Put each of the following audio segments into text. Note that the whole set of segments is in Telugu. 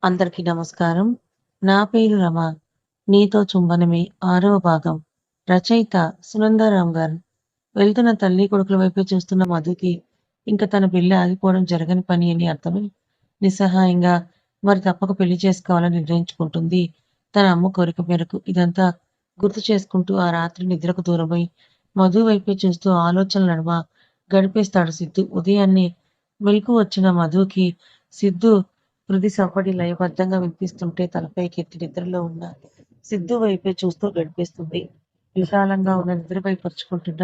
అందరికీ నమస్కారం. నా పేరు రమ. నీతో చుంబనమే 6వ భాగం. రచయిత సునందారాం గారు. వెళ్తున్న తల్లి కొడుకుల వైపే చూస్తున్న మధుకి ఇంక తన పెళ్లి ఆగిపోవడం జరగని పని అని అర్థమై నిస్సహాయంగా మరి తప్పక పెళ్లి చేసుకోవాలని నిర్ణయించుకుంటుంది. తన అమ్మ కోరిక మేరకు ఇదంతా గుర్తు చేసుకుంటూ ఆ రాత్రి నిద్రకు దూరమై మధు వైపే చూస్తూ ఆలోచనల నడుమ గడిపేస్తాడు సిద్ధు. ఉదయాన్నే మెలుకువ వచ్చిన మధుకి సిద్ధు హృది సవ్వడి లయబద్ధంగా వినిపిస్తుంటే తలపైకెత్తి నిద్రలో ఉన్న సిద్ధు వైపే చూస్తూ గడిపేస్తుంది. విశాలంగా ఉన్న నిద్రపై పరుచుకుంటున్న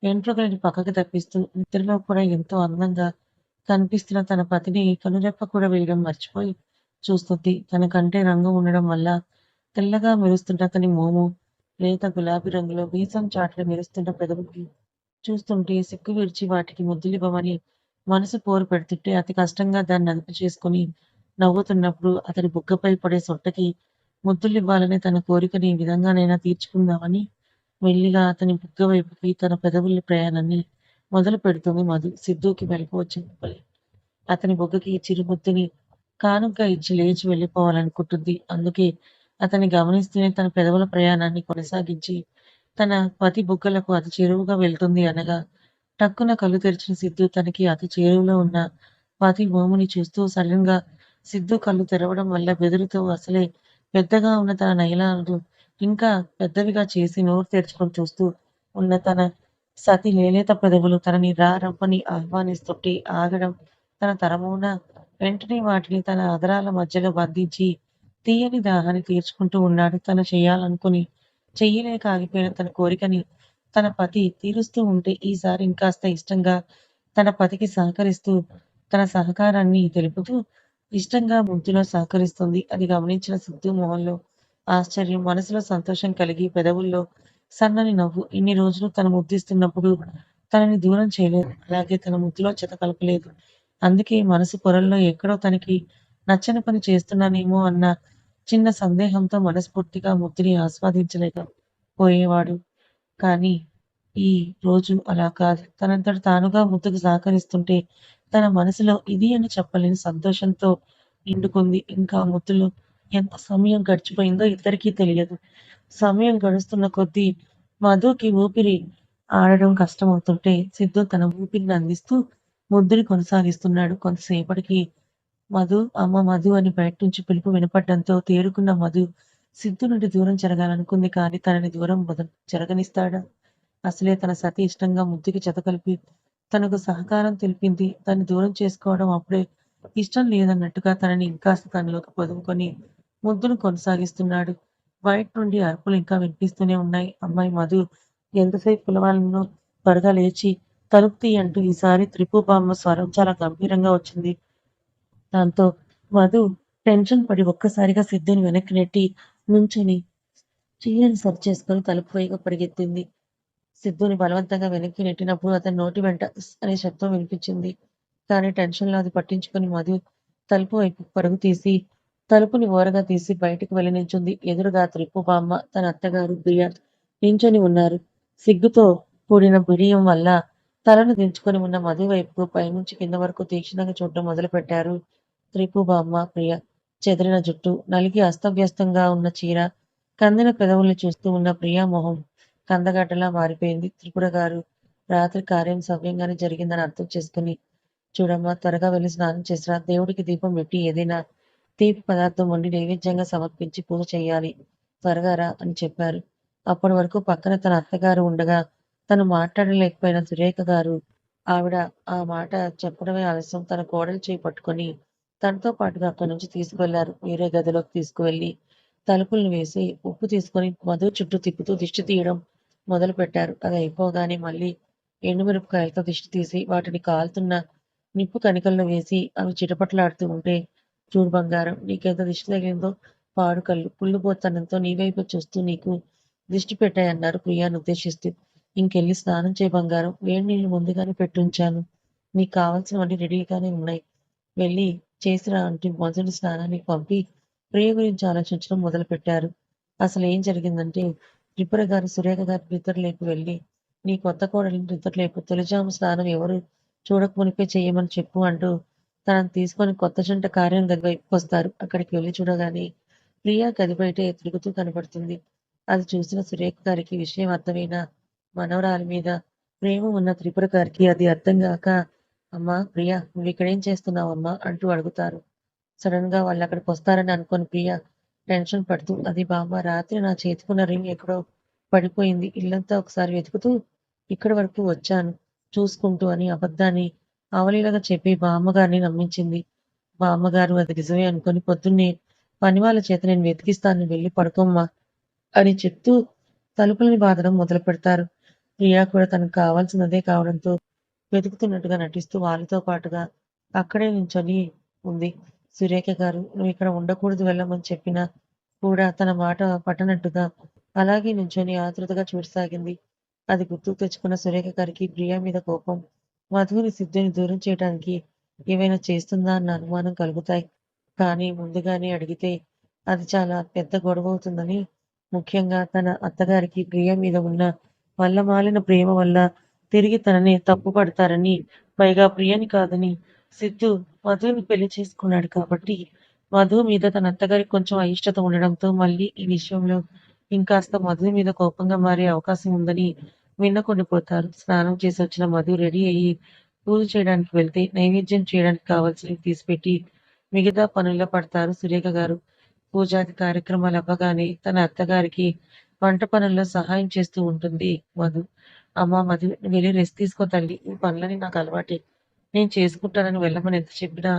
వెంట్రుకలని పక్కకి తప్పిస్తూ నిద్రలో కూడా ఎంతో అందంగా కనిపిస్తున్న తన పతిని కనురెప్ప కూడా వేయడం మర్చిపోయి చూస్తుంది. తన కంటే రంగు ఉండడం వల్ల తెల్లగా మెరుస్తున్న అతని మోము, లేత గులాబీ రంగులో వీసం చాటున మెరుస్తున్న పెదవులు చూస్తుంటే సిగ్గు విడిచి వాటికి ముద్దులివ్వమని మనసు పోరు పెడుతుంటే అతి కష్టంగా దాన్ని అదుపు చేసుకుని నవ్వుతున్నప్పుడు అతని బుగ్గపై పడే సొట్టకి ముద్దులివ్వాలనే తన కోరికని ఈ విధంగానైనా తీర్చుకుందామని మెల్లిగా అతని బుగ్గ వైపుకి తన పెదవుల ప్రయాణాన్ని మొదలు పెడుతుంది మధు. సిద్ధుకి మెలకు వచ్చినప్పుడు అతని బుగ్గకి చిరుముద్దుని కానుగ్గా ఇచ్చి లేచి వెళ్ళిపోవాలనుకుంటుంది. అందుకే అతన్ని గమనిస్తూనే తన పెదవుల ప్రయాణాన్ని కొనసాగించి తన పతి బుగ్గలకు అతి చేరువుగా వెళ్తుంది అనగా టక్కున కళ్ళు తెరిచిన సిద్ధు తనకి అతి చేరువలో ఉన్న పతి మోముని చూస్తూ సడన్ గా సిద్ధు కళ్ళు తెరవడం వల్ల బెదురుతూ అసలే పెద్దగా ఉన్న తన నయనాలు ఇంకా పెద్దవిగా చేసి నోరు తెరుచుకొని చూస్తూ ఉన్న తన సతి లేలేత పెదవులు తనని రమ్మని ఆహ్వానిస్తుంటే ఆగడం తన తరమున వెంటనే వాటిని తన అదరాల మధ్యలో బంధించి తీయని దాహాన్ని తీర్చుకుంటూ ఉన్నాడు. తను చేయాలనుకుని చెయ్యలేక ఆగిపోయిన తన కోరికని తన పతి తీరుస్తూ ఉంటే ఈసారి ఇంకాస్త ఇష్టంగా తన పతికి సహకరిస్తూ తన సహకారాన్ని తెలుపుతూ ఇష్టంగా ముద్దులో సహకరిస్తుంది. అది గమనించిన సిద్ధు మొహంలో ఆశ్చర్యం, మనసులో సంతోషం కలిగి పెదవుల్లో సన్నని నవ్వు. ఇన్ని రోజులు తను ముద్దిస్తున్నప్పుడు తనని దూరం చేయలేదు. అలాగే తన ముద్దులో జత కలపలేదు. అందుకే మనసు పొరల్లో ఎక్కడో తనకి నచ్చని పని చేస్తున్నానేమో అన్న చిన్న సందేహంతో మనస్ఫూర్తిగా ముద్దుని ఆస్వాదించలేకపోయేవాడు. కానీ ఈ రోజు అలా కాదు. తనంతట తానుగా ముద్దుకు సహకరిస్తుంటే తన మనసులో ఇది అని చెప్పలేని సంతోషంతో నిండుకుంది. ఇంకా ముద్దులో ఎంత సమయం గడిచిపోయిందో ఇద్దరికీ తెలియదు. సమయం గడుస్తున్న కొద్దీ మధుకి ఊపిరి ఆడడం కష్టమవుతుంటే సిద్ధు తన ఊపిరిని అందిస్తూ ముద్దుని కొనసాగిస్తున్నాడు. కొంతసేపటికి మధు, అమ్మ మధు అని బయట నుంచి పిలుపు వినపడ్డంతో తేరుకున్న మధు సిద్ధు నుండి దూరం జరగాలనుకుంది. కానీ తనని దూరం జరగనిస్తాడా? అసలే తన సతి ఇష్టంగా ముద్దుకి జతకలిపి తనకు సహకారం తెలిపింది. తన్ని దూరం చేసుకోవడం అప్పుడే ఇష్టం లేదన్నట్టుగా తనని ఇంకాస్త తనలోకి పొదుముకొని ముద్దును కొనసాగిస్తున్నాడు. బయట నుండి అరుపులు ఇంకా వినిపిస్తూనే ఉన్నాయి. అమ్మాయి మధు ఎంతసేపు పిలవాలనో త్వరగా లేచి తలుపు తీ అంటూ ఈసారి త్రిపుబామ్మ స్వరం చాలా గంభీరంగా వచ్చింది. దాంతో మధు టెన్షన్ పడి ఒక్కసారిగా సిద్ధుని వెనక్కి నెట్టి నుంచుని చీరని సరిచేసుకొని తలుపు వైపు పరిగెత్తింది. సిద్ధుని బలవంతంగా వెనక్కి నెట్టినప్పుడు అతని నోటి వెంట "ఉస్" అనే శబ్దం వినిపించింది. కానీ టెన్షన్‌లో అది పట్టించుకొని మధు తలుపు వైపు పరుగు తీసి, తలుపుని ఓరగా తీసి బయటికి వెళ్లి నిల్చుంది. ఎదురుగా త్రిప్పు బామ్మ, తన అత్తగారు ప్రియ నించొని ఉన్నారు. సిగ్గుతో కూడిన బిడియం వల్ల తలను దించుకొని ఉన్న మధు వైపుకు పైనుంచి కింద వరకు తీక్షణంగా చూడటం మొదలుపెట్టారు త్రిప్పు బామ్మ, ప్రియ. చెదిరిన జుట్టు, నలిగి అస్తవ్యస్తంగా ఉన్న చీర, కందిన పెదవుల్ని చూస్తూ ఉన్న ప్రియా మొహం కందగడ్డలా మారిపోయింది. త్రిపుర గారు రాత్రి కార్యం సవ్యంగానే జరిగిందని అర్థం చేసుకుని, చూడమ్మా త్వరగా వెళ్ళి స్నానం చేసిరా. దేవుడికి దీపం పెట్టి ఏదైనా తీపి పదార్థం వండి నైవేద్యంగా సమర్పించి పూజ చేయాలి. త్వరగా రా అని చెప్పారు. అప్పటి వరకు పక్కన తన అత్తగారు ఉండగా తను మాట్లాడలేకపోయిన సురేఖ గారు ఆవిడ ఆ మాట చెప్పడమే ఆలస్యం. తన కోడలి చేయి పట్టుకొని తనతో పాటుగా అక్కడి నుంచి తీసుకువెళ్లారు. వేరే గదిలోకి తీసుకువెళ్లి తలుపులను వేసి ఉప్పు తీసుకొని మధు చుట్టూ తిప్పుతూ దిష్టి తీయడం మొదలుపెట్టారు. అది అయిపోగానే మళ్ళీ ఎండుమిరపకాయలతో దిష్టి తీసి వాటిని కాలుతున్న నిప్పు కణికల్లో వేసి అవి చిటపటలాడుతూ ఉంటే, చూడు బంగారం నీకెంత దిష్టి తగిలిందో, పాడు కళ్ళు కుళ్ళుబోతనంతో నీ వైపే చూస్తూ నీకు దిష్టి పెట్టాయన్నారు ప్రియాను ఉద్దేశిస్తూ. ఇంకెళ్ళి స్నానం చేయి బంగారం, వేడి నీళ్లు ముందుగానే పెట్టుంచాను. నీకు కావాల్సినవన్నీ రెడీగానే ఉన్నాయి. వెళ్ళి చేసిరా అంటూ మొదటి స్నానానికి పంపి ప్రియ గురించి ఆలోచించడం మొదలుపెట్టారు. అసలు ఏం జరిగిందంటే త్రిపుర గారు సురేఖ గారి నిద్రలేపి వెళ్ళి నీ కొత్త కోడలిని నిద్రలేపు, తొలిజాము స్నానం ఎవరు చూడక మునిపే చెయ్యమని చెప్పు అంటూ తనను తీసుకొని కొత్త జంట కార్యం గది వైపుకి వస్తారు. అక్కడికి వెళ్లి చూడగానే ప్రియా గది బయటే తిరుగుతూ కనబడుతుంది. అది చూసిన సురేఖ గారికి విషయం అర్థమైన మనవరాలి మీద ప్రేమ ఉన్న త్రిపుర గారికి అది అర్థం గాక, అమ్మా ప్రియా, నువ్విక్కడేం చేస్తున్నావమ్మా అంటూ అడుగుతారు. సడన్ గా వాళ్ళు అక్కడికి వస్తారని అనుకోని ప్రియ టెన్షన్ పడుతూ, అది బామ్మ, రాత్రి నా చేతికున్న రింగ్ ఎక్కడో పడిపోయింది. ఇల్లంతా ఒకసారి వెతుకుతూ ఇక్కడి వరకు వచ్చాను చూసుకుంటూ అని అబద్ధాన్ని అవలీలగా చెప్పి బామ్మగారిని నమ్మించింది. బామ్మగారు అది నిజమే అనుకొని పొద్దున్నే పనివాళ్ళ చేత నేను వెతికిస్తాను, వెళ్ళి పడుకోమ్మా అని చెప్తూ తలుపులని బాదడం మొదలు పెడతారు. ప్రియా కూడా తనకు కావాల్సినదే కావడంతో వెతుకుతున్నట్టుగా నటిస్తూ వాళ్ళతో పాటుగా అక్కడే నించొని ఉంది. సురేఖ గారు నువ్వు ఇక్కడ ఉండకూడదు, వెళ్ళమని చెప్పినా కూడా తన మాట పట్టనట్టుగా అలాగే నించొని ఆతృతగా చూడసాగింది. అది గుర్తుకు తెచ్చుకున్న సురేఖ గారికి ప్రియా మీద కోపం, మధుని సిద్ధుని దూరం చేయడానికి ఏమైనా చేస్తుందా అన్న అనుమానం కలుగుతాయి. కానీ ముందుగానే అడిగితే అది చాలా పెద్ద గొడవ అవుతుందని, ముఖ్యంగా తన అత్తగారికి ప్రియ మీద ఉన్న వల్లమాలిన ప్రేమ వల్ల తిరిగి తనని తప్పుపడతారని, పైగా ప్రియని కాదని సిద్ధు మధుని పెళ్లి చేసుకున్నాడు కాబట్టి మధు మీద తన అత్తగారికి కొంచెం అయిష్టత ఉండడంతో మళ్ళీ ఈ విషయంలో ఇంకాస్త మధు మీద కోపంగా మారే అవకాశం ఉందని విన్నకొండిపోతారు. స్నానం చేసి వచ్చిన మధు రెడీ అయ్యి పూజ చేయడానికి వెళ్తే నైవేద్యం చేయడానికి కావాల్సినవి తీసిపెట్టి మిగతా పనుల్లో పడతారు సురేఖ గారు. పూజాది కార్యక్రమాలు అవ్వగానే తన అత్తగారికి వంట పనుల్లో సహాయం చేస్తూ ఉంటుంది మధు. అమ్మ మధు, నువ్వు వెళ్ళి రెస్ట్ తీసుకో తల్లి, ఈ పనులని నాకు అలవాటే, నేను చేసుకుంటానని వెళ్ళమని ఎంత చెప్పినా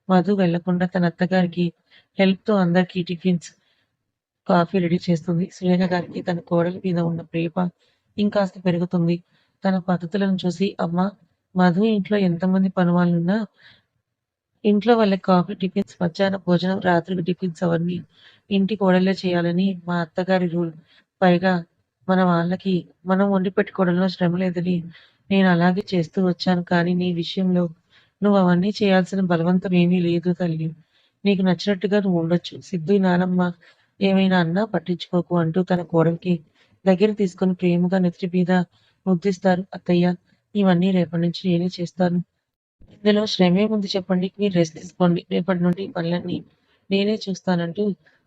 మధు వెళ్లకుండా తన అత్తగారికి హెల్ప్ తో అందరికీ టిఫిన్స్, కాఫీ రెడీ చేస్తుంది. సురేఖ గారికి తన కోడలి మీద ఉన్న ప్రేమ ఇంకాస్త పెరుగుతుంది. తన పద్ధతులను చూసి, అమ్మ మధు ఇంట్లో ఎంతమంది పనివాళ్ళున్నా ఇంట్లో వాళ్ళకి కాఫీ, టిఫిన్స్, మధ్యాహ్న భోజనం, రాత్రికి టిఫిన్స్ అవన్నీ ఇంటి కోడళ్ళే చేయాలని మా అత్తగారి రూల్. పైగా మన వాళ్ళకి మనం వండి పెట్టుకోవడంలో శ్రమ లేదని నేను అలాగే చేస్తూ వచ్చాను. కానీ నీ విషయంలో నువ్వు అవన్నీ చేయాల్సిన బలవంతం ఏమీ లేదు తల్లి. నీకు నచ్చినట్టుగా నువ్వు ఉండొచ్చు. సిద్ధు నానమ్మ ఏమైనా అన్నా పట్టించుకోకు అంటూ తన కోడలికి దగ్గర తీసుకొని ప్రేమగా నెత్తి మీద ముద్దిస్తారు. అత్తయ్య, ఇవన్నీ రేపటి నుంచి నేనే చేస్తాను. ఇందులో శ్రమేముంది చెప్పండి. మీరు రెస్ట్ తీసుకోండి. రేపటి నుండి ఈ పనులన్నీ నేనే చూస్తానంటూ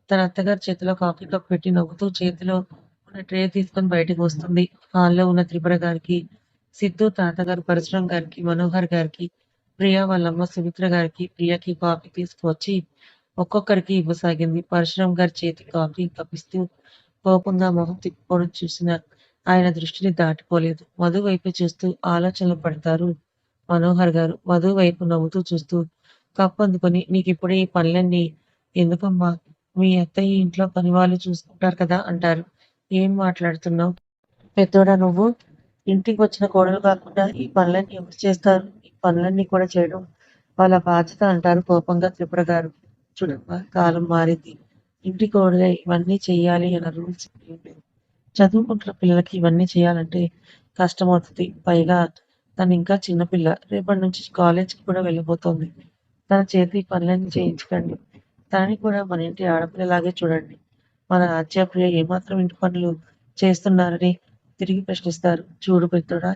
తన అత్తగారి చేతిలో కాఫీ కప్ పెట్టి నవ్వుతూ చేతిలో ఉన్న ట్రే తీసుకొని బయటకు వస్తుంది. హాల్లో ఉన్న త్రిపుర గారికి, సిద్ధు తాతగారు పరశురాం గారికి, మనోహర్ గారికి, ప్రియా వాళ్ళమ్మ సుమిత్ర గారికి, ప్రియకి కాఫీ తీసుకువచ్చి ఒక్కొక్కరికి ఇవ్వసాగింది. పరశురాం గారి చేతి కాఫీ కప్పిస్తూ కోపంగా మొహం తిప్పుకోవడం చూసిన ఆయన దృష్టిని దాటిపోలేదు. మధు వైపు చూస్తూ ఆలోచనలు పడతారు మనోహర్ గారు. మధు వైపు నవ్వుతూ చూస్తూ కప్పు అందుకొని, నీకిప్పుడే ఈ పనులన్నీ ఎందుకమ్మా, మీ అత్తయ్య ఇంట్లో పని వాళ్ళు చూసుకుంటారు కదా అంటారు. ఏం మాట్లాడుతున్నావు పెద్దోడా నువ్వు? ఇంటికి వచ్చిన కోడలు కాకుండా ఈ పనులన్నీ ఎవరు చేస్తారు? ఈ పనులన్నీ కూడా చేయడం వాళ్ళ బాధ్యత అంటారు కోపంగా త్రిపుర గారు. చూడమ్మా, కాలం మారింది. ఇంటి కోడలే ఇవన్నీ చెయ్యాలి అన్న రూల్స్ ఏం లేవు. చదువుకుంటున్న పిల్లలకి ఇవన్నీ చేయాలంటే కష్టమవుతుంది. పైగా తను ఇంకా చిన్నపిల్ల. రేపటి నుంచి కాలేజ్‌కి కూడా వెళ్ళబోతోంది. తన చేత ఈ పనులన్నీ చేయించకండి. తనని కూడా మన ఇంటి ఆడపిల్లలాగే చూడండి. మన రాజ్యప్రియ ఏమాత్రం ఇంటి పనులు చేస్తున్నారని తిరిగి ప్రశ్నిస్తారు. చూడు పెద్దోడా,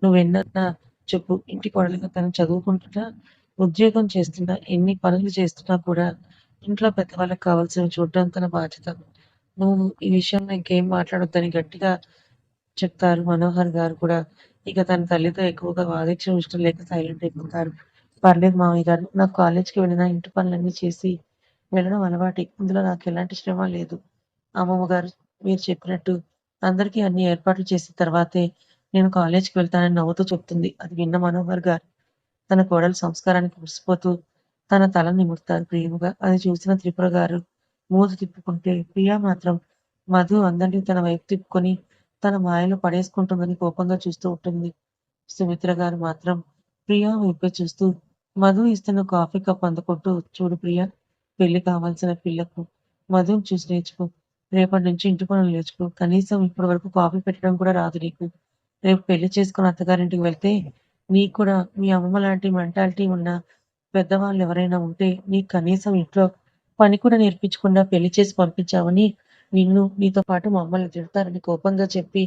నువ్వెన్నన్నా చెప్పు. ఇంటి కోడలిగా తను చదువుకుంటున్నా, ఉద్యోగం చేస్తున్నా, ఎన్ని పనులు చేస్తున్నా కూడా ఇంట్లో పెద్దవాళ్ళకి కావాల్సినవి చూడడం తన బాధ్యత. నువ్వు ఈ విషయంలో ఇంకేం మాట్లాడొద్దని గట్టిగా చెప్తారు మనోహర్ గారు కూడా. ఇక తన తల్లితో ఎక్కువగా వాదించడం ఇష్టం లేక సైలెంట్ అయిపోతారు. పర్లేదు మామయ్య గారు, నాకు కాలేజ్‌కి వెళ్ళినా ఇంటి పనులన్నీ చేసి వెళ్ళడం అలవాటే. ఇందులో నాకు ఎలాంటి శ్రమ లేదు. అమ్మమ్మ గారు, మీరు చెప్పినట్టు అందరికీ అన్ని ఏర్పాట్లు చేసిన తర్వాతే నేను కాలేజ్‌కి వెళ్తానని నవ్వుతూ చెప్తుంది. అది విన్న మనోహర్ గారు తన కోడలు సంస్కారానికి మురిసిపోతూ తన తల నిమురుతారు ప్రేమగా. అది చూసిన త్రిపుర గారు మూతి తిప్పుకుంటే, ప్రియా మాత్రం మధు అందరినీ తన వైపు తిప్పుకొని తన మాయలో పడేసుకుంటుందని కోపంగా చూస్తూ ఉంటుంది. సుమిత్ర గారు మాత్రం ప్రియా వైపే చూస్తూ మధు ఇస్తున్న కాఫీ కప్ అందుకుంటూ, చూడు ప్రియా, పెళ్లి కావాల్సిన పిల్లకు మధుని చూసి నేర్చుకో. రేపటి నుంచి ఇంటి పనులు నేర్చుకో. కనీసం ఇప్పటి వరకు కాఫీ పెట్టడం కూడా రాదు నీకు. రేపు పెళ్లి చేసుకుని అత్తగారింటికి వెళ్తే నీకు కూడా మీ అమ్మమ్మ లాంటి మెంటాలిటీ ఉన్న పెద్దవాళ్ళు ఎవరైనా ఉంటే నీకు కనీసం ఇంట్లో పని కూడా నేర్పించకుండా పెళ్లి చేసి పంపించావని నిన్ను, నీతో పాటు మమ్మల్ని తిడతారని కోపంగా చెప్పి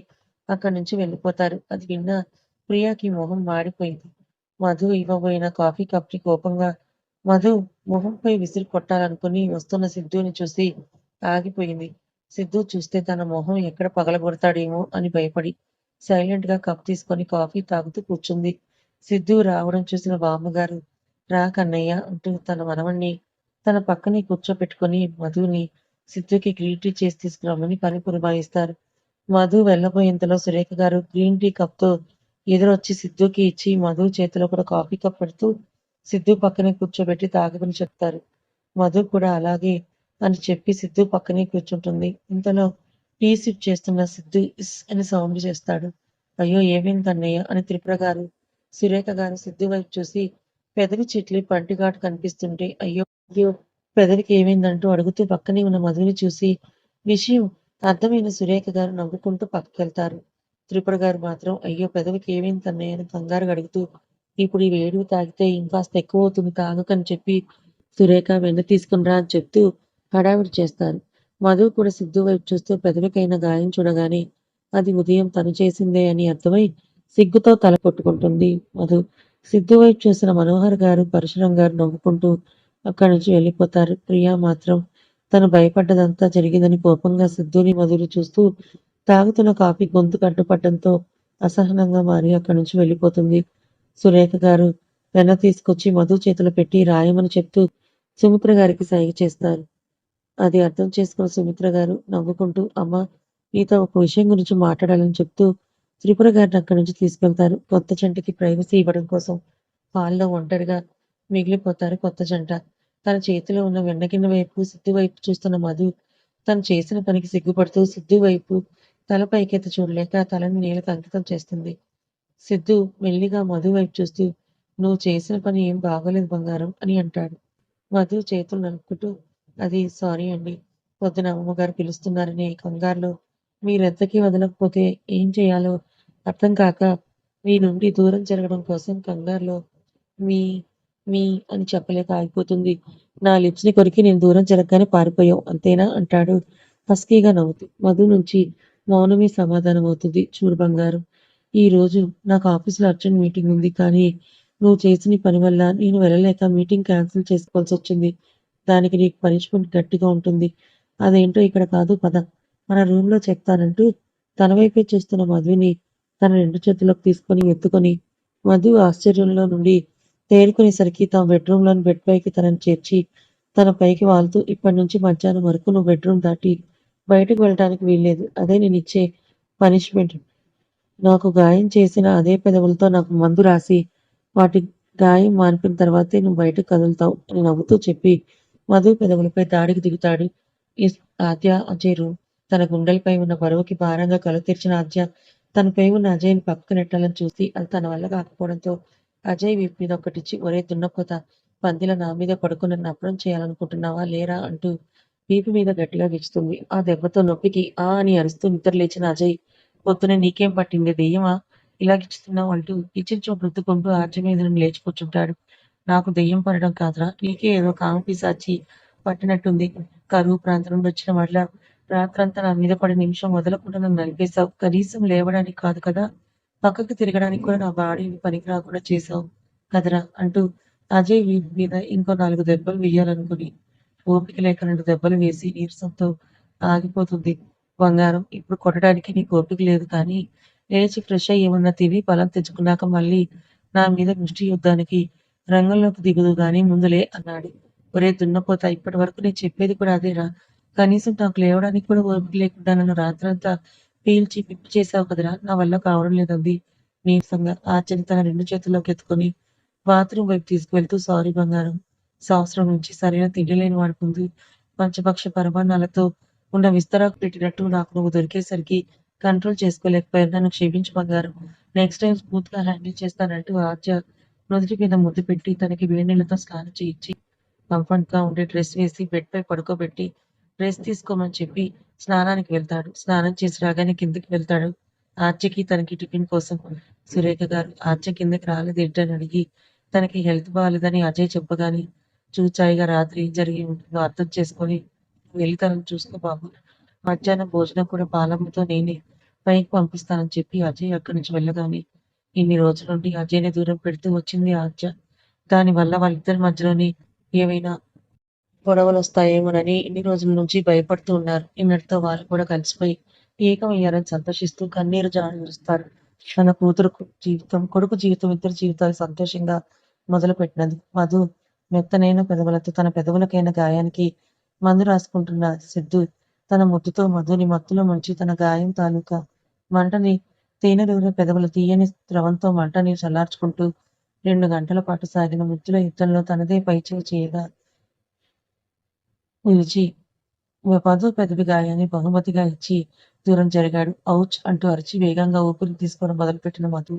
అక్కడి నుంచి వెళ్ళిపోతారు. అది విన్న ప్రియాకి మొహం మాడిపోయింది. మధు ఇవ్వబోయిన కాఫీ కప్‌కి కోపంగా మధు మొహంపై విసిరి కొట్టాలనుకుని వస్తున్న సిద్ధుని చూసి ఆగిపోయింది. సిద్ధు చూస్తే తన మొహం ఎక్కడ పగలగొడతాడేమో అని భయపడి సైలెంట్ గా కప్ తీసుకొని కాఫీ తాగుతూ కూర్చుంది. సిద్ధు రావడం చూసిన బామ్మగారు రా కన్నయ్య అంటూ తన మనవణ్ణి తన పక్కనే కూర్చోపెట్టుకొని మధుని సిద్ధుకి గ్రీన్ టీ చేసి తీసుకురమ్మని పని పురమాయిస్తారు. మధు వెళ్ళబోయేంతలో సురేఖ గారు గ్రీన్ టీ కప్ తో ఎదురొచ్చి సిద్ధుకి ఇచ్చి మధు చేతిలో కూడా కాఫీ కప్ పెడుతూ సిద్ధు పక్కనే కూర్చోబెట్టి తాగమని చెప్తారు. మధు కూడా అలాగే అని చెప్పి సిద్ధు పక్కనే కూర్చుంటుంది. ఇంతలో టీ సిప్ చేస్తున్న సిద్ధు ఇస్ అని సౌండ్ చేస్తాడు. అయ్యో ఏమైంది అన్నయ్య అని త్రిపుర గారు సురేఖ గారు సిద్ధు వైపు చూసి పెదవి చిట్లి పంటిఘాటు కనిపిస్తుంటే అయ్యో అయ్యో పెదవికి ఏమైందంటూ అడుగుతూ పక్కనే ఉన్న మధుని చూసి విషయం అర్థమైన సురేఖ గారు నవ్వుకుంటూ పక్కకెళ్తారు. త్రిపుర గారు మాత్రం అయ్యో పెదవికి ఏమైంది అన్నయ్య అని కంగారుగా అడుగుతూ ఇప్పుడు ఈ వేడివి తాగితే ఇంకాస్త ఎక్కువ అవుతుంది తాగకని చెప్పి సురేఖ వెన్న తీసుకునిరా అని చెప్తూ హడావిడి చేస్తారు. మధు కూడా సిద్ధు వైపు చూస్తూ పెదవికైన గాయం చూడగానే అది ఉదయం తను చేసిందే అని అర్థమై సిగ్గుతో తల కొట్టుకుంటుంది మధు. సిద్ధు వైపు చూసిన మనోహర్ గారు పరశురం గారు నవ్వుకుంటూ అక్కడి నుంచి వెళ్ళిపోతారు. ప్రియా మాత్రం తను భయపడ్డదంతా జరిగిందని కోపంగా సిద్ధుని మధుని చూస్తూ తాగుతున్న కాఫీ గొంతుకు అడ్డుపడడంతో అసహనంగా మారి అక్కడి నుంచి వెళ్ళిపోతుంది. సురేఖ గారు పెన్న తీసుకొచ్చి మధు చేతిలో పెట్టి రాయమని చెప్తూ సుమిత్ర గారికి సైగ చేస్తారు. అది అర్థం చేసుకున్న సుమిత్ర గారు నవ్వుకుంటూ అమ్మ నీతో ఒక విషయం గురించి మాట్లాడాలని చెప్తూ త్రిపుర గారిని అక్కడి నుంచి తీసుకెళ్తారు. కొత్త జంటకి ప్రైవసీ ఇవ్వడం కోసం హాల్లో ఒంటరిగా మిగిలిపోతారు కొత్త జంట. తన చేతిలో ఉన్న వెన్నగిన్నె వైపు సిద్ధు వైపు చూస్తున్న మధు తను చేసిన పనికి సిగ్గుపడుతూ సిద్ధు వైపు తల పైకెత్తి చూడలేక తలని నేలకు అంకితం చేస్తుంది. సిద్ధు మెల్లిగా మధు వైపు చూస్తూ నువ్వు చేసిన పని ఏం బాగోలేదు బంగారం అని అంటాడు. మధు చేతులు నలుపుకుంటూ అది సారీ అండి. పొద్దున అమ్మగారు పిలుస్తున్నారని కంగారులో మీరెంతకీ వదలకపోతే ఏం చేయాలో అర్థం కాక మీ నుండి దూరం జరగడం కోసం కంగారులో మీ మీ అని చెప్పలేక ఆగిపోతుంది. నా లిప్స్ ని కొరికి నేను దూరం జరగగానే పారిపోయావు అంతేనా అంటాడు హస్కీగా నవ్వుతూ. మధు నుంచి మౌనమే సమాధానం అవుతుంది. చూడు బంగారం ఈ రోజు నాకు ఆఫీసులో అర్జెంట్ మీటింగ్ ఉంది కానీ నువ్వు చేసిన ఈ పని వల్ల నేను వెళ్ళలేక మీటింగ్ క్యాన్సిల్ చేసుకోవాల్సి వచ్చింది. దానికి నీకు పనిష్మెంట్ గట్టిగా ఉంటుంది. అదేంటో ఇక్కడ కాదు పద మన రూమ్ లో చెప్తానంటూ తన వైపే చూస్తున్న మధుని తన రెండు చేతుల్లోకి తీసుకొని ఎత్తుకొని మధు ఆశ్చర్యంలో నుండి తేరుకునేసరికి తమ బెడ్రూమ్ లోని బెడ్ పైకి తనని చేర్చి తన పైకి వాలుతూ ఇప్పటి నుంచి మధ్యాహ్నం వరకు నువ్వు బెడ్రూమ్ దాటి బయటకు వెళ్ళడానికి వీల్లేదు. అదే నేను ఇచ్చే పనిష్మెంట్. నాకు గాయం చేసిన అదే పెదవులతో నాకు మందు రాసి వాటి గాయం మాన్పిన తర్వాతే నువ్వు బయటకు కదులుతావు అని నవ్వుతూ చెప్పి మధు పెదవులపై దాడికి దిగుతాడు. ఆద్య అజయ్ రూమ్. తన గుండెలపై ఉన్న బరువుకి భారంగా కళ్ళు తెరిచిన ఆద్య తనపై ఉన్న అజయ్ని పక్కకు నెట్టాలని చూసి అది తన వల్ల కాకపోవడంతో అజయ్ వీపు మీద ఒకటిచ్చి ఒరే దున్నపోత పందిల నా మీద పడుకుని నన్ను అప్రం చేయాలనుకుంటున్నావా లేరా అంటూ వీపు మీద గట్టిగా గిచ్చుతుంది. ఆ దెబ్బతో నొప్పికి ఆ అని అరుస్తూ నిద్ర లేచిన అజయ్ పొద్దున నీకేం పట్టింది దెయ్యమా ఇలా గిచ్చుతున్నావు అంటూ కిచెన్ చోటు రుద్దుకుంటూ ఆర్చ మీద నుండి లేచి కూర్చుంటాడు. నాకు దెయ్యం పడడం కాదురా నీకే ఏదో కామపిశాచి పట్టినట్టుంది. కరువు ప్రాంతం నుండి వచ్చిన వాళ్ళ రాత్రంతా నా మీద పడి నిమిషం వదలకుండా నన్ను నలిపేశావు. కనీసం లేవడానికి కాదు కదా పక్కకు తిరగడానికి కూడా నా బాడీని పనికి రాకుండా చేశావు కదరా అంటూ అజయ్ వీపు మీద ఇంకో 4 దెబ్బలు వేయాలనుకుని ఓపిక లేక 2 దెబ్బలు వేసి నీరసంతో ఆగిపోతుంది. బంగారం ఇప్పుడు కొట్టడానికి నీకు ఓపిక లేదు కానీ లేచి ఫ్రెష్ అయ్యి ఏమన్నా తిని బలం తెచ్చుకున్నాక మళ్ళీ నా మీద ముష్టి యుద్ధానికి రంగంలోకి దిగుదు గాని ముందులే అన్నాడు. ఒరే దున్నపోతా ఇప్పటి వరకు నేను చెప్పేది కూడా అదేరా. కనీసం నాకు లేవడానికి కూడా ఓపిక లేకుండా నన్ను రాత్రంతా పీల్చి పిప్పి చేశావు కదరా నా వల్ల కావడం లేదంది నీరసంగా. ఆర్చని తన 2 చేతుల్లోకి ఎత్తుకొని బాత్రూమ్ వైపు తీసుకువెళ్తూ సారీ బంగారం. సంవత్సరం నుంచి సరైన తిండి లేని వాడి ముందు పంచభక్ష పరమాన్నాలతో ఉన్న విస్తరాకు పెట్టినట్టు నాకు నువ్వు దొరికేసరికి కంట్రోల్ చేసుకోలేకపోయాను. నన్ను క్షమించు బంగారం. నెక్స్ట్ టైం స్మూత్ గా హ్యాండిల్ చేస్తానంటూ ఆర్చ నుదుటి మీద ముద్దు పెట్టి తనకి వేడి నీళ్లతో స్నానం చేయించి కంఫర్ట్ గా ఉండే డ్రెస్ వేసి బెడ్ పై పడుకోబెట్టి రెస్ట్ తీసుకోమని చెప్పి స్నానానికి వెళ్తాడు. స్నానం చేసి రాగానే కిందకి వెళ్తాడు. ఆర్చకి తనకి టిఫిన్ కోసం. సురేఖ గారు ఆర్చ కిందకి రాలేదు ఏంటని అడిగి తనకి హెల్త్ బాగాలేదని అజయ్ చెప్పగానే చూచాయిగా రాత్రి ఏం జరిగి ఉంటుందో అర్థం చేసుకొని వెళ్ళి తనని చూసుకో బాబు. మధ్యాహ్నం భోజనం కూడా పాలమ్మతో నేనే పైకి పంపిస్తానని చెప్పి అజయ్ అక్కడి నుంచి వెళ్ళగానే ఇన్ని రోజుల నుండి అజయ్ని దూరం పెడుతూ వచ్చింది ఆర్చ. దానివల్ల వాళ్ళిద్దరి మధ్యలోని ఏవైనా గొడవలొస్తాయేమోనని ఇన్ని రోజుల నుంచి భయపడుతూ ఉన్నారు. ఇన్నటితో వాళ్ళు కూడా కలిసిపోయి ఏకమయ్యారని సంతోషిస్తూ కన్నీరు జాలుస్తారు. తన కూతురు జీవితం, కొడుకు జీవితం, ఇద్దరి జీవితాలు సంతోషంగా మొదలుపెట్టినది. మధు మెత్తనైన పెదవులతో తన పెదవులకైన గాయానికి మందు రాసుకుంటున్న సిద్ధు తన ముద్దుతో మధుని మత్తులో ముంచి తన గాయం తాలూకా మంటని తేనెలూరిన పెదవుల తీయని ద్రవంతో మంటని చల్లార్చుకుంటూ 2 గంటల పాటు సాగిన ముద్దుల యుద్ధంలో తనదే పైచేయి చేయగా నిలిచి మధు పెదవి గాయాన్ని బహుమతిగా ఇచ్చి దూరం జరిగాడు. ఔచ్! అంటూ అరిచి వేగంగా ఊపిరి తీసుకోవడం మొదలుపెట్టిన మధు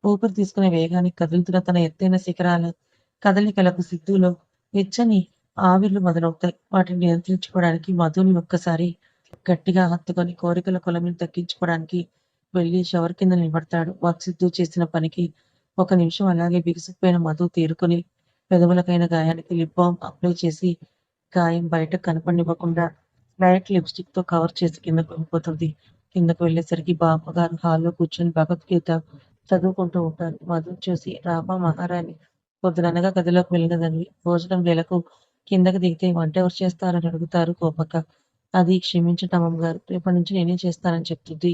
ఊపిరి తీసుకునే వేగానికి కదులుతున్న తన ఎత్తైన శిఖరాల కదలికలకు సిద్ధులో వెచ్చని ఆవిర్లు మొదలవుతాయి. వాటిని నియంత్రించుకోవడానికి మధుని ఒక్కసారి గట్టిగా హత్తుకొని కోరికల కొలమిని తగ్గించుకోవడానికి వెళ్ళి షవర్ కింద నిలబడతాడు. సిద్ధు చేసిన పనికి 1 నిమిషం అలాగే బిగుసుకుపోయిన మధు తేరుకొని పెదవులకైన గాయానికి లిప్ బామ్ అప్లై చేసి గాయం బయటకు కనపడనివ్వకుండా లైట్ లిప్స్టిక్ తో కవర్ చేసి కిందకు వెళ్ళిపోతుంది. కిందకు వెళ్ళేసరికి బామ్మగారు హాల్లో కూర్చొని భగవద్గీత చదువుకుంటూ ఉంటారు. మధుని చూసి రామా మహారాణి పొద్దుననగా గదిలోకి వెళ్ళినదానివి. భోజనం వేళకు కిందకి దిగితే వంట ఎవరు చేస్తారని అడుగుతారు కోపంగా. అది క్షమించండి అమ్మమ్మగారు. రేపటి నుంచి నేనే చేస్తానని చెప్తుంది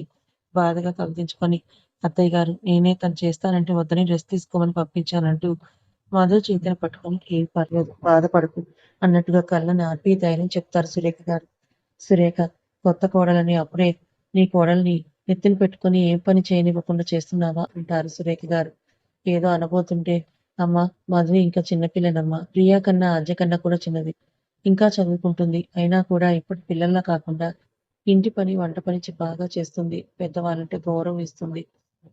బాధగా తలదించుకొని. అత్తయ్య గారు నేనే తను చేస్తానంటే వద్దని రెస్ట్ తీసుకోమని పంపించానంటూ మధు చేతిని పట్టుకొని ఏం పర్లేదు బాధపడకు అన్నట్టుగా కళ్ళని ఆర్పి ధైర్యం చెప్తారు సురేఖ గారు. సురేఖ కొత్త కోడలని అప్పుడే నీ కోడల్ని నెత్తిన పెట్టుకొని ఏం పని చేయనివ్వకుండా చేస్తున్నావా అంటారు సురేఖ గారు. ఏదో అనబోతుంటే అమ్మా మధు ఇంకా చిన్నపిల్లనమ్మా. ప్రియా కన్నా అజయ్ కన్నా కూడా చిన్నది. ఇంకా చదువుకుంటుంది. అయినా కూడా ఇప్పటి పిల్లల్లా కాకుండా ఇంటి పని, వంట పని బాగా చేస్తుంది. పెద్దవాళ్ళంటే గౌరవం ఇస్తుంది.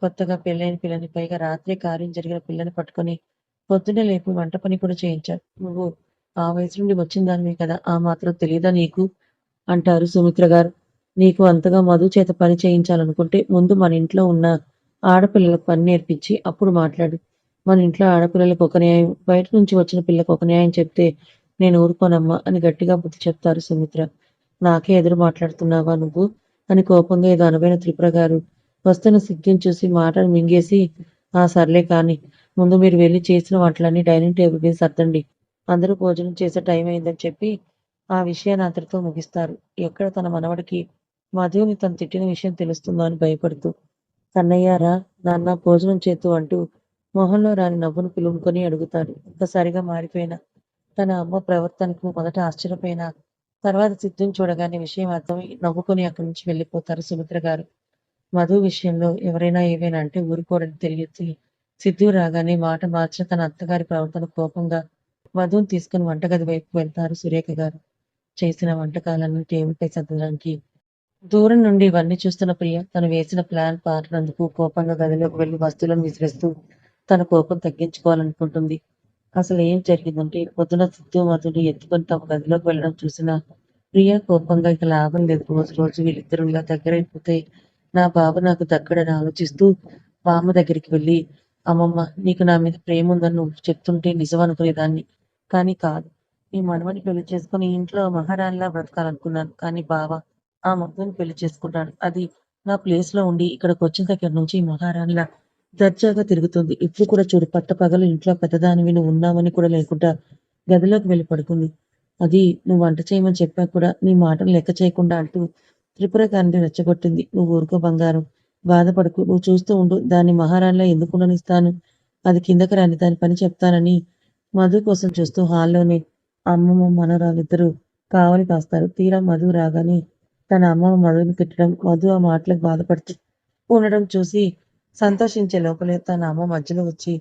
కొత్తగా పెళ్ళైన పిల్లని, పైగా రాత్రే కార్యం జరిగిన పిల్లని పట్టుకొని పొద్దున్నే లేపి వంట పని కూడా చేయించారు. నువ్వు ఆ వయసు నుండి వచ్చిన దానివే కదా! ఆ మాత్రం తెలీదా నీకు? అంటారు సుమిత్ర గారు. నీకు అంతగా మధు చేత పని చేయించాలనుకుంటే ముందు మన ఇంట్లో ఉన్న ఆడపిల్లలకు పని నేర్పించి అప్పుడు మాట్లాడు. మన ఇంట్లో ఆడపిల్లలకు ఒక న్యాయం, బయట నుంచి వచ్చిన పిల్లకు ఒక న్యాయం చెప్తే నేను ఊరుకోనమ్మా అని గట్టిగా బుద్ధి చెప్తారు సుమిత్ర. నాకే ఎదురు మాట్లాడుతున్నావా నువ్వు? అని కోపంగా ఏదో అనబోయిన త్రిపుర గారు వస్తున్న సిగ్గుని చూసి మాటను మింగేసి ఆ సర్లే కాని ముందు మీరు వెళ్ళి చేసిన వంటలన్నీ డైనింగ్ టేబుల్ మీద సర్దండి. అందరూ భోజనం చేసే టైం అయిందని చెప్పి ఆ విషయాన్ని అతడితో ముగిస్తారు. ఎక్కడ తన మనవడికి మధుని తను తిట్టిన విషయం తెలుస్తుందో అని భయపడుతూ. కన్నయ్య రా నాన్న భోజనం చేతు అంటూ మొహంలో రాని నవ్వును పిలుముకొని అడుగుతాడు. ఒక్కసారిగా మారిపోయిన తన అమ్మ ప్రవర్తనకు మొదట ఆశ్చర్యపోయిన తర్వాత సిద్ధుని చూడగానే విషయం అర్థమై నవ్వుకొని అక్కడి నుంచి వెళ్ళిపోతారు సుమిత్ర గారు. మధు విషయంలో ఎవరైనా ఏవైనా అంటే ఊరుకోరని తెలియచి సిద్ధు రాగానే మాట మార్చిన తన అత్తగారి ప్రవర్తన కోపంగా మధుని తీసుకుని వంటగది వైపు వెళ్తారు సురేఖ గారు. చేసిన వంటకాలన్నీ టేబుల్పై సర్దడానికి దూరం నుండి ఇవన్నీ చూస్తున్న ప్రియ తను వేసిన ప్లాన్ పారినందుకు కోపంగా గదిలోకి వెళ్లి వస్తువులను విసిరేస్తూ తన కోపం తగ్గించుకోవాలనుకుంటుంది. అసలు ఏం జరిగిందంటే పొద్దున సిద్ధు మధుని ఎత్తుకొని తమ గదిలోకి వెళ్ళడం చూసిన ప్రియ కోపంగా ఇక లాభం లేదు. రోజు రోజు వీళ్ళిద్దరూ ఇలా దగ్గరైపోతే నా బాబు నాకు దక్కడని ఆలోచిస్తూ బామ్మ దగ్గరికి వెళ్ళి అమ్మమ్మ నీకు నా మీద ప్రేమ ఉందని నువ్వు చెప్తుంటే నిజం అనుకునేదాన్ని. కానీ కాదు. నీ మనవని పెళ్లి చేసుకుని ఇంట్లో మహారాణిలా బ్రతకాలనుకున్నాను. కానీ బావ ఆ మధుని పెళ్లి చేసుకుంటాడు. అది నా ప్లేస్ లో ఉండి ఇక్కడికి వచ్చిన దగ్గర నుంచి మహారాణిలా దర్జాగా తిరుగుతుంది. ఇప్పుడు కూడా చూడు పట్టపగలు ఇంట్లో పెద్దదానివి నువ్వు ఉన్నావని కూడా లేకుండా గదిలోకి వెళ్ళి పడుకుంది. అది నువ్వు వంట చేయమని చెప్పా కూడా నీ మాటలు లెక్క చేయకుండా అంటూ త్రిపుర గారిని రెచ్చగొట్టింది. నువ్వు ఊరుకో బంగారం. బాధపడకు. నువ్వు చూస్తూ ఉండు. దాన్ని మహారాణిలా ఎందుకు ఉండనిస్తాను. అది కిందకి రాని దాని పని చెప్తానని మధు కోసం చూస్తూ హాల్లోనే అమ్మమ్మ మనవరాలిద్దరూ కావలి కాస్తారు. తీరా మధు రాగానే తన అమ్మమ్మ మధుని తిట్టడం, మధు ఆ మాటలకు బాధపడుతూ ఉండడం చూసి సంతోషించే లోపలే తన అమ్మ మధ్యలో వచ్చి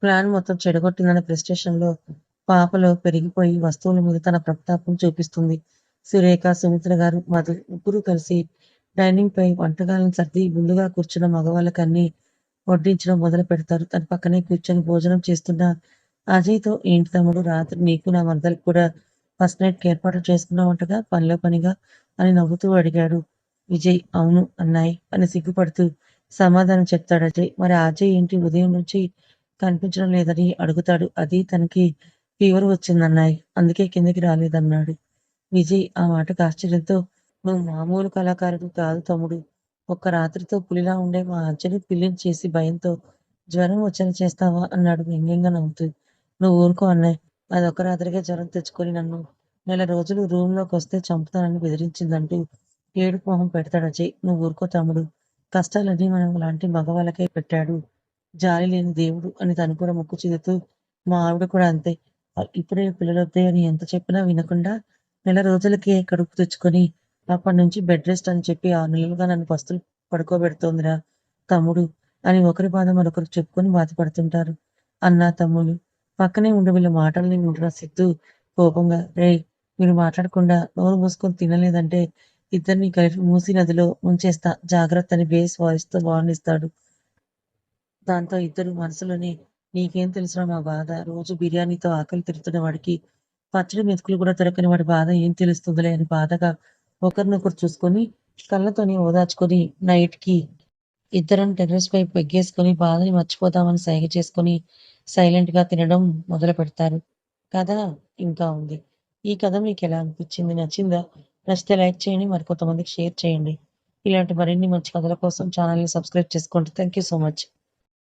ప్లాన్ మొత్తం చెడగొట్టిందన్న ఫ్రస్ట్రేషన్‌లో పాపలో పెరిగిపోయి వస్తువుల మీద తన ప్రతాపం చూపిస్తుంది. సురేఖ, సుమిత్ర గారు, మధు ముగ్గురూ కలిసి డైనింగ్‌పై వంటకాలను సర్ది ముందుగా కూర్చున్న మగవాళ్ళకన్నీ వడ్డించడం మొదలుపెడతారు. తన పక్కనే కూర్చొని భోజనం చేస్తున్న అజయ్‌తో ఏంటి తమ్ముడు రాత్రి నీకు నా మరదలికి కూడా ఫస్ట్ నైట్‌కి ఏర్పాట్లు చేసుకున్నావంటగా పనిలో పనిగా అని నవ్వుతూ అడిగాడు విజయ్. అవును అన్నాయి అని సిగ్గుపడుతూ సమాధానం చెప్తాడు అజయ్. మరి ఆ అజయ్ ఏంటి ఉదయం నుంచి కనిపించడం లేదని అడుగుతాడు. అది తనకి ఫీవర్ వచ్చిందన్నాయి. అందుకే కిందకి రాలేదన్నాడు విజయ్. ఆ మాటకు ఆశ్చర్యంతో నువ్వు మామూలు కళాకారుడు కాదు తమ్ముడు. ఒక్క రాత్రితో పులిలా ఉండే మా అజ్జని పిల్లిని చేసి భయంతో జ్వరం వచ్చేలా చేస్తావా అన్నాడు వ్యంగ్యంగా నవ్వుతూ. నువ్వు ఊరుకో అన్నాయ్. అదొక్క రాత్రికే జ్వరం తెచ్చుకొని నన్ను నెల రోజులు రూమ్‌లోకొస్తే చంపుతానని బెదిరించిందంటూ ఏడుపు మొహం పెడతాడు అజయ్. నువ్వు ఊరుకో తమ్ముడు. కష్టాలన్నీ మనం లాంటి మగవాళ్ళకే పెట్టాడు. జాలి లేని దేవుడు అని తను కూడా ముక్కు చిదుతూ మా ఆవిడ కూడా అంతే. ఇప్పుడే పిల్లలొద్దే అని ఎంత చెప్పినా వినకుండా నెల రోజులకే కడుపు తెచ్చుకొని అప్పటినుంచి బెడ్ రెస్ట్ అని చెప్పి 6 నెలలుగా నన్ను పస్తులు పడుకోబెడుతోందిరా తమ్ముడు అని ఒకరి బాధ మరొకరు చెప్పుకొని బాధపడుతుంటారు. అన్న, తమ్ముడు పక్కనే ఉండి వీళ్ళ మాటల్ని వింటున్న సిద్ధు కోపంగా రేయ్! మీరు మాట్లాడకుండా నోరు మూసుకొని తినలేదంటే ఇద్దరిని కలిపి మూసీ నదిలో ముంచేస్తా జాగ్రత్త అని బేస్ వాయిస్‌తో వార్నిస్తాడు. దాంతో ఇద్దరు మనసులోనే నీకేం తెలుసురా మా బాధ రోజు బిర్యానీతో ఆకలి తీరుతున్న వాడికి పచ్చడి మెతుకులు కూడా దొరకని వాడి బాధ ఏం తెలుస్తుందిలే అని బాధగా ఒకరినొకరు చూసుకొని కళ్ళతోని ఓదార్చుకొని నైట్‌కి ఇద్దరం టెర్రస్ పై పెగ్గేసుకొని బాధని మర్చిపోదామని సైగ చేసుకొని సైలెంట్‌గా తినడం మొదలుపెడతారు. కథ ఇంకా ఉంది. ఈ కథ మీకెలా అనిపిచ్చింది? నచ్చిందా? నచ్చితే లైక్ చేయండి. మరి కొంతమందికి షేర్ చేయండి. ఇలాంటి మరిన్ని మంచి కథల కోసం ఛానెల్‌ని సబ్స్క్రైబ్ చేసుకోండి. Thank you so much.